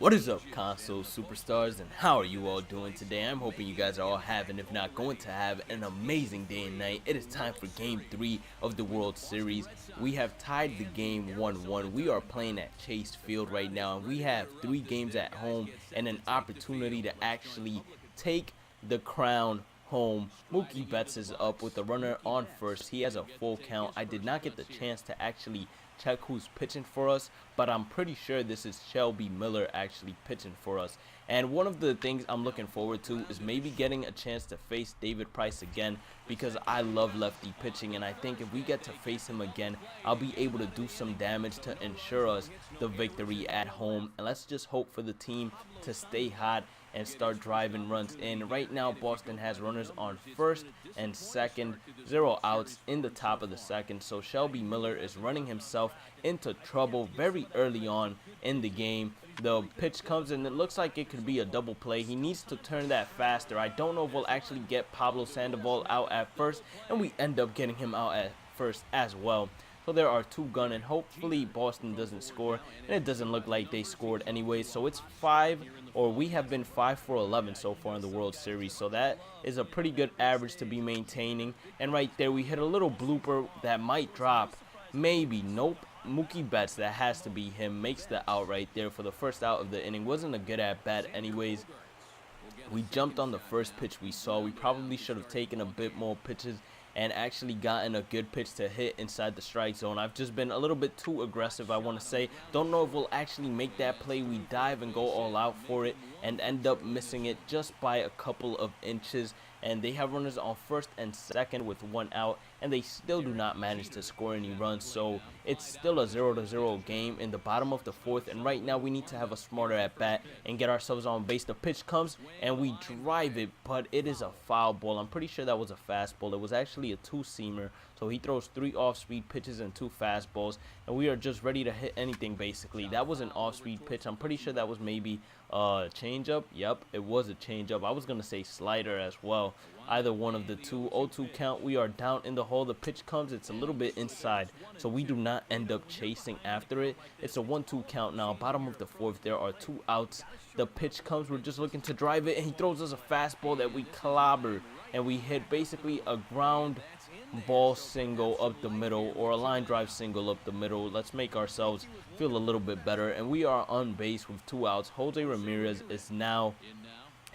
What is up, console superstars, and how are you all doing today? I'm hoping you guys are all having, if not going to have, an amazing day and night. It is time for Game 3 of the World Series. We have tied the game 1-1. We are playing at Chase Field right now, and we have 3 games at home and an opportunity to actually take the crown home. Mookie Betts is up with the runner on first. He has a full count. I did not get the chance to actually check who's pitching for us, but I'm pretty sure this is Shelby Miller actually pitching for us. And one of the things I'm looking forward to is maybe getting a chance to face David Price again, because I love lefty pitching, and I think if we get to face him again, I'll be able to do some damage to ensure us the victory at home. And let's just hope for the team to stay hot and start driving runs in. Right now, Boston has runners on first and second, 0 outs in the top of the second. So Shelby Miller is running himself into trouble very early on in the game. The pitch comes and it looks like it could be a double play. He needs to turn that faster. I don't know if we'll actually get Pablo Sandoval out at first, and we end up getting him out at first as well. So there are 2 gun, and hopefully Boston doesn't score, and it doesn't look like they scored anyway. So it's we have been 5 for 11 so far in the World Series. So that is a pretty good average to be maintaining. And right there, we hit a little blooper that might drop. Maybe, nope. Mookie Betts, that has to be him, makes the out right there for the first out of the inning. Wasn't a good at bat anyways. We jumped on the first pitch we saw. We probably should have taken a bit more pitches and actually gotten a good pitch to hit inside the strike zone. I've just been a little bit too aggressive, I want to say. Don't know if we'll actually make that play. We dive and go all out for it and end up missing it just by a couple of inches. And they have runners on first and second with 1 out, and they still do not manage to score any runs. So it's still a 0-0 game in the bottom of the 4th, and right now we need to have a smarter at bat and get ourselves on base. The pitch comes and we drive it, but it is a foul ball. I'm pretty sure that was a fastball. It was actually a 2-seamer. So he throws 3 off-speed pitches and 2 fastballs, and we are just ready to hit anything basically. That was an off-speed pitch. I'm pretty sure that was maybe a changeup. Yep, it was a changeup. I was going to say slider as well. Either one of the two. 0-2 count. We are down in the hole. The pitch comes. It's a little bit inside, so we do not end up chasing after it. It's a 1-2 count now. Bottom of the 4th. There are 2 outs. The pitch comes. We're just looking to drive it, and he throws us a fastball that we clobber, and we hit basically a ground ball single up the middle, or a line drive single up the middle. Let's make ourselves feel a little bit better, and we are on base with 2 outs. Jose Ramirez is now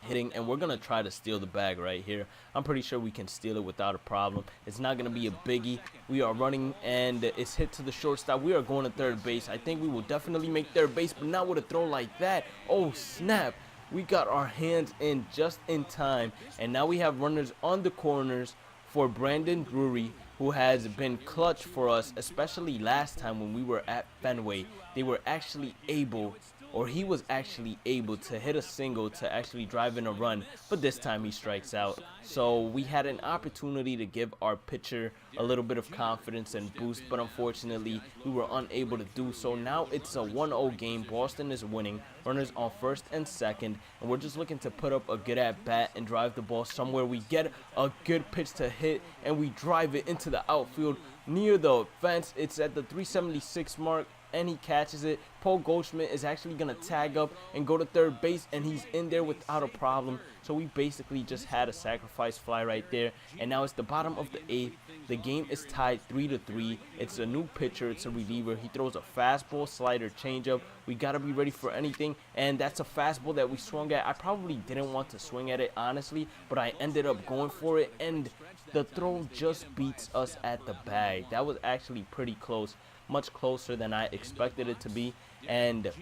hitting, and we're gonna try to steal the bag right here. I'm pretty sure we can steal it without a problem. It's not gonna be a biggie. We are running, and it's hit to the shortstop. We are going to third base. I think we will definitely make third base, but not with a throw like that. Oh snap, we got our hands in just in time, and now we have runners on the corners for Brandon Drury, who has been clutch for us, especially last time when we were at Fenway. They were actually able, or he was actually able to hit a single to actually drive in a run, but this time he strikes out. So we had an opportunity to give our pitcher a little bit of confidence and boost, but unfortunately we were unable to do so. Now it's a 1-0 game. Boston is winning. Runners on first and second, and we're just looking to put up a good at bat and drive the ball somewhere. We get a good pitch to hit, and we drive it into the outfield near the fence. It's at the 376 mark, and he catches it. Paul Goldschmidt is actually going to tag up and go to third base, and he's in there without a problem. So we basically just had a sacrifice fly right there, and now it's the bottom of the 8th. The game is tied 3-3. It's a new pitcher. It's a reliever. He throws a fastball, slider, changeup. We got to be ready for anything, and that's a fastball that we swung at. I probably didn't want to swing at it, honestly, but I ended up going for it, and the throw just beats us at the bag. That was actually pretty close, much closer than I expected it to be. And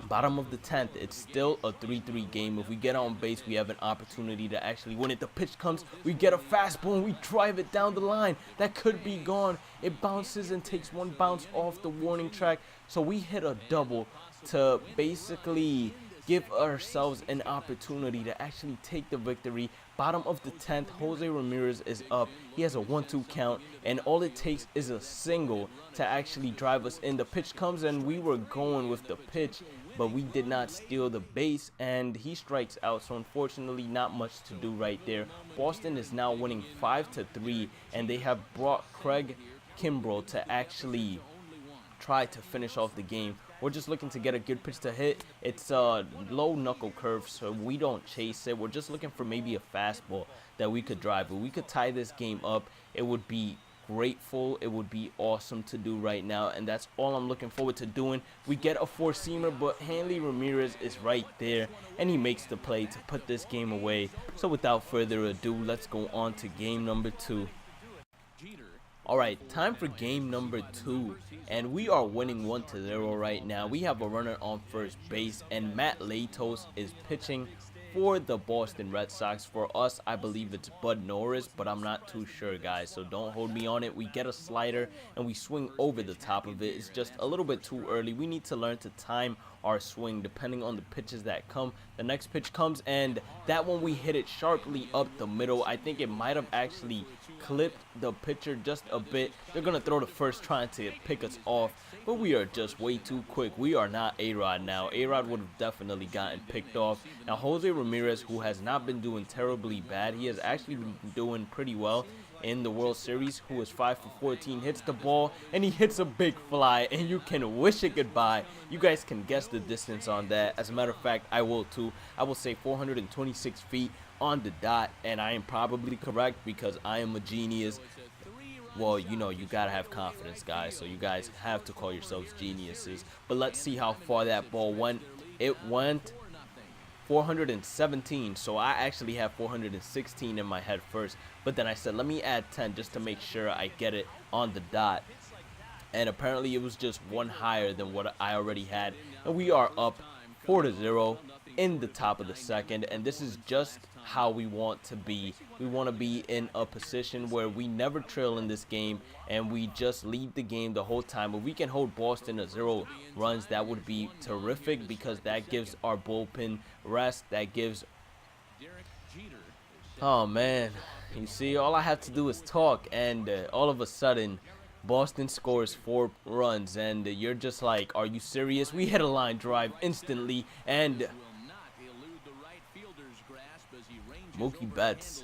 bottom of the 10th, it's still a 3-3 game. If we get on base, we have an opportunity to actually win it. The pitch comes, we get a fastball, and we drive it down the line. That could be gone. It bounces and takes 1 bounce off the warning track. So we hit a double to basically give ourselves an opportunity to actually take the victory. Bottom of the 10th, Jose Ramirez is up. He has a 1-2 count, and all it takes is a single to actually drive us in. The pitch comes, and we were going with the pitch, but we did not steal the base, and he strikes out. So unfortunately, not much to do right there. Boston is now winning 5-3, and they have brought Craig Kimbrell to actually try to finish off the game We're just looking to get a good pitch to hit. It's a low knuckle curve, so we don't chase it. We're just looking for maybe a fastball that we could drive. If we could tie this game up, it would be grateful. It would be awesome to do right now, and that's all I'm looking forward to doing. We get a four-seamer, but Hanley Ramirez is right there, and he makes the play to put this game away. So without further ado, let's go on to game number 2. Alright, time for game number 2, and we are winning 1-0 right now. We have a runner on first base, and Matt Latos is pitching for the Boston Red Sox. For us, I believe it's Bud Norris, but I'm not too sure, guys, so don't hold me on it. We get a slider, and we swing over the top of it. It's just a little bit too early. We need to learn to time our swing depending on the pitches that come. The next pitch comes, and that one we hit it sharply up the middle. I think it might have actually clipped the pitcher just a bit. They're gonna throw the first trying to pick us off, but we are just way too quick. We are not A-Rod now. A-Rod would have definitely gotten picked off. Now Jose Ramirez, who has not been doing terribly bad, he has actually been doing pretty well in the World Series, who is 5 for 14, hits the ball, and he hits a big fly, and you can wish it goodbye. You guys can guess the distance on that. As a matter of fact, I will too. I will say 426 feet on the dot, and I am probably correct because I am a genius. Well, you know, you gotta have confidence, guys, so you guys have to call yourselves geniuses. But let's see how far that ball went. It went 417, so I actually have 416 in my head first, but then I said let me add 10 just to make sure I get it on the dot, and apparently it was just one higher than what I already had, and we are up 4-0 in the top of the second, and this is just how we want to be. We want to be in a position where we never trail in this game and we just lead the game the whole time. If we can hold Boston to 0 runs, that would be terrific because that gives our bullpen rest. That gives... Oh man, you see, all I have to do is talk, and all of a sudden Boston scores 4 runs, and you're just like, are you serious? We hit a line drive instantly, and Mookie Betts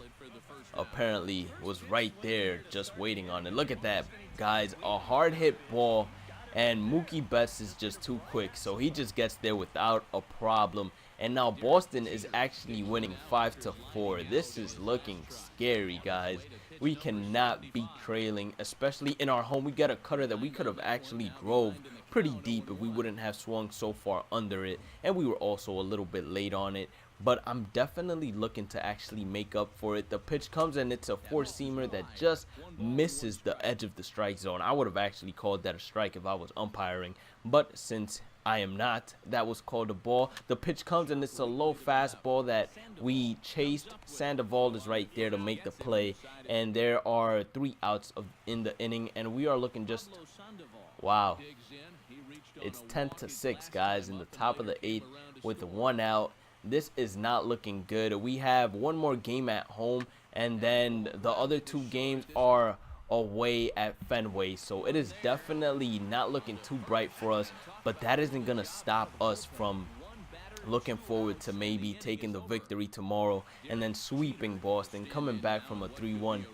apparently was right there just waiting on it. Look at that, guys, a hard hit ball, and Mookie Betts is just too quick, so he just gets there without a problem. And now Boston is actually winning 5-4. This is looking scary, guys. We cannot be trailing, especially in our home. We got a cutter that we could have actually drove pretty deep if we wouldn't have swung so far under it, and we were also a little bit late on it. But I'm definitely looking to actually make up for it. The pitch comes, and it's a four-seamer that just misses the edge of the strike zone. I would have actually called that a strike if I was umpiring, but since I am not, that was called a ball. The pitch comes, and it's a low fastball that we chased. Sandoval is right there to make the play, and there are 3 outs in the inning, and we are looking just, wow. It's 10-6, guys, in the top of the 8th with 1 out. This is not looking good. We have 1 more game at home, and then the other 2 games are away at Fenway, so it is definitely not looking too bright for us, but that isn't gonna stop us from looking forward to maybe taking the victory tomorrow and then sweeping Boston, coming back from a 3-1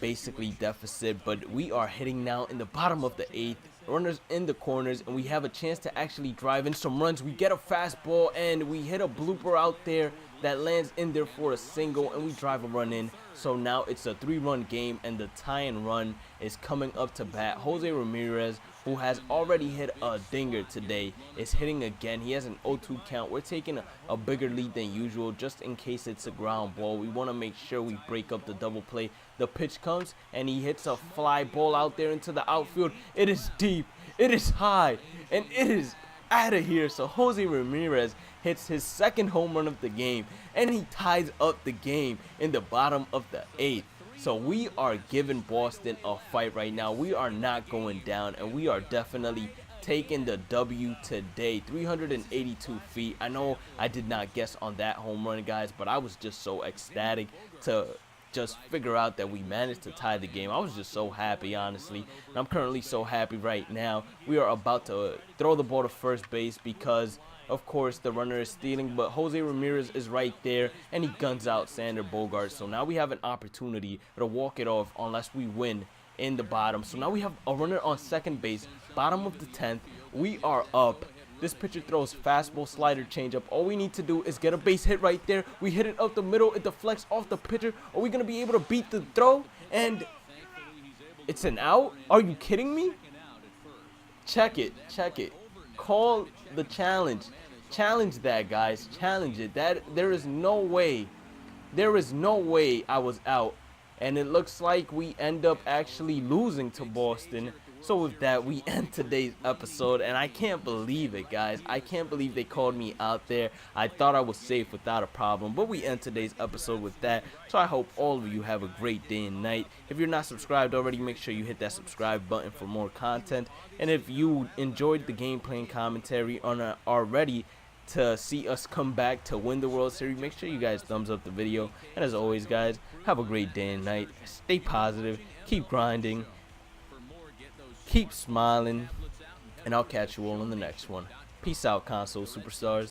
basically deficit. But we are hitting now in the bottom of the 8th, runners in the corners, and we have a chance to actually drive in some runs. We get a fastball, and we hit a blooper out there that lands in there for a single, and we drive a run in. So now it's a 3-run game, and the tie-in run is coming up to bat. Jose Ramirez, who has already hit a dinger today, is hitting again. He has an 0-2 count. We're taking a bigger lead than usual just in case it's a ground ball. We want to make sure we break up the double play. The pitch comes, and he hits a fly ball out there into the outfield. It is deep, it is high, and it is out of here. So Jose Ramirez hits his 2nd home run of the game, and he ties up the game in the bottom of the 8th. So we are giving Boston a fight right now. We are not going down, and we are definitely taking the W today. 382 feet. I know I did not guess on that home run, guys, but I was just so ecstatic to just figure out that we managed to tie the game. I was just so happy, honestly, and I'm currently so happy right now. We are about to throw the ball to first base because, of course, the runner is stealing, but Jose Ramirez is right there, and he guns out Sander Bogaerts. So now we have an opportunity to walk it off unless we win in the bottom. So now we have a runner on second base, bottom of the 10th. We are up. This pitcher throws fastball, slider, changeup. All we need to do is get a base hit right there. We hit it up the middle. It deflects off the pitcher. Are we going to be able to beat the throw? And it's an out? Are you kidding me? Check it. Check it. Call the challenge. Challenge that, guys. Challenge it. There is no way. There is no way I was out. And it looks like we end up actually losing to Boston. So with that, we end today's episode, and I can't believe it, guys. I can't believe they called me out there. I thought I was safe without a problem, but we end today's episode with that. So I hope all of you have a great day and night. If you're not subscribed already, make sure you hit that subscribe button for more content. And if you enjoyed the gameplay and commentary already to see us come back to win the World Series, make sure you guys thumbs up the video. And as always, guys, have a great day and night. Stay positive, keep grinding, keep smiling, and I'll catch you all in the next one. Peace out, console superstars.